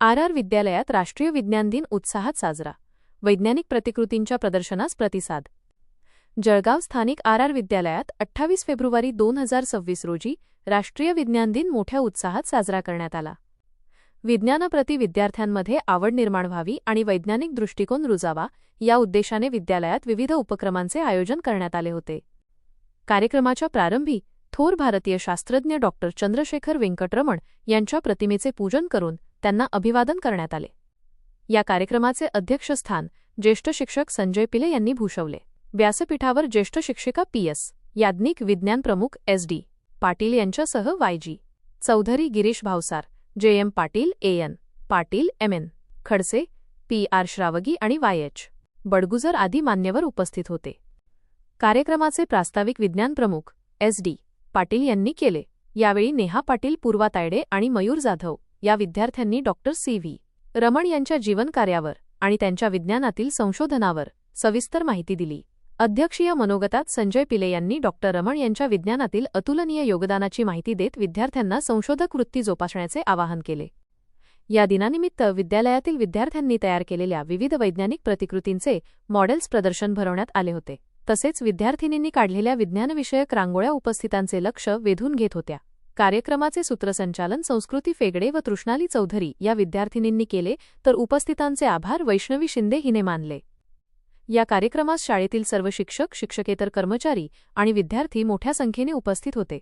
R विद्यालयात राष्ट्रीय विज्ञान दिन उत्साहात साजरा. वैज्ञानिक प्रतिकृतींच्या प्रदर्शनास प्रतिसाद. जळगाव स्थानिक आर विद्यालयात 28 फेब्रुवारी 2026 रोजी राष्ट्रीय विज्ञान दिन मोठ्या उत्साहात साजरा करण्यात आला. विज्ञानाप्रती विद्यार्थ्यांमध्ये आवड निर्माण व्हावी आणि वैज्ञानिक दृष्टिकोन रुजावा या उद्देशाने विद्यालयात विविध उपक्रमांचे आयोजन करण्यात आले होते. कार्यक्रमाच्या प्रारंभी थोर भारतीय शास्त्रज्ञ डॉ. चंद्रशेखर वेंकटरमण यांच्या प्रतिमेचे पूजन करून त्यांना अभिवादन करण्यात आले. या कार्यक्रमाचे अध्यक्षस्थान ज्येष्ठ शिक्षक संजय पिले यांनी भूषवले. व्यासपीठावर ज्येष्ठ शिक्षिका पी.एस. याज्ञिक, विज्ञान प्रमुख एस.डी. पाटील यांच्यासह Y G. Chaudhari, Girish Bhavsar, J M. Patil, A N. Patil, M N. Khadse, P R. Shravagi आणि वाय.एच. बडगुजर आदी मान्यवर उपस्थित होते. कार्यक्रमाचे प्रास्ताविक विज्ञान प्रमुख एस.डी. पाटील यांनी केले. यावेळी नेहा पाटील, पूर्वा तायडे आणि मयूर जाधव या विद्यार्थ्यांनी डॉ. सी.व्ही. रमण यांच्या जीवनकार्यावर आणि त्यांच्या विज्ञानातील संशोधनावर सविस्तर माहिती दिली. अध्यक्षीय मनोगतात संजय पिले यांनी डॉ. रमण यांच्या विज्ञानातील अतुलनीय योगदानाची माहिती देत विद्यार्थ्यांना संशोधक वृत्ती जोपासण्याचे आवाहन केले. या दिनानिमित्त विद्यालयातील विद्यार्थ्यांनी तयार केलेल्या विविध वैज्ञानिक प्रतिकृतींचे मॉडेल्स प्रदर्शन भरवण्यात आले होते. तसेच विद्यार्थिनींनी काढलेल्या विज्ञानविषयक रांगोळ्या उपस्थितांचे लक्ष वेधून घेत होत्या. कार्यक्रमाचे सूत्रसंचालन संस्कृती फेगडे व तृष्णाली चौधरी या विद्यार्थिनींनी केले, तर उपस्थितांचे आभार वैष्णवी शिंदे हिने मानले. या कार्यक्रमास शाळेतील सर्व शिक्षक, शिक्षकेतर कर्मचारी आणि विद्यार्थी मोठ्या संख्येने उपस्थित होते.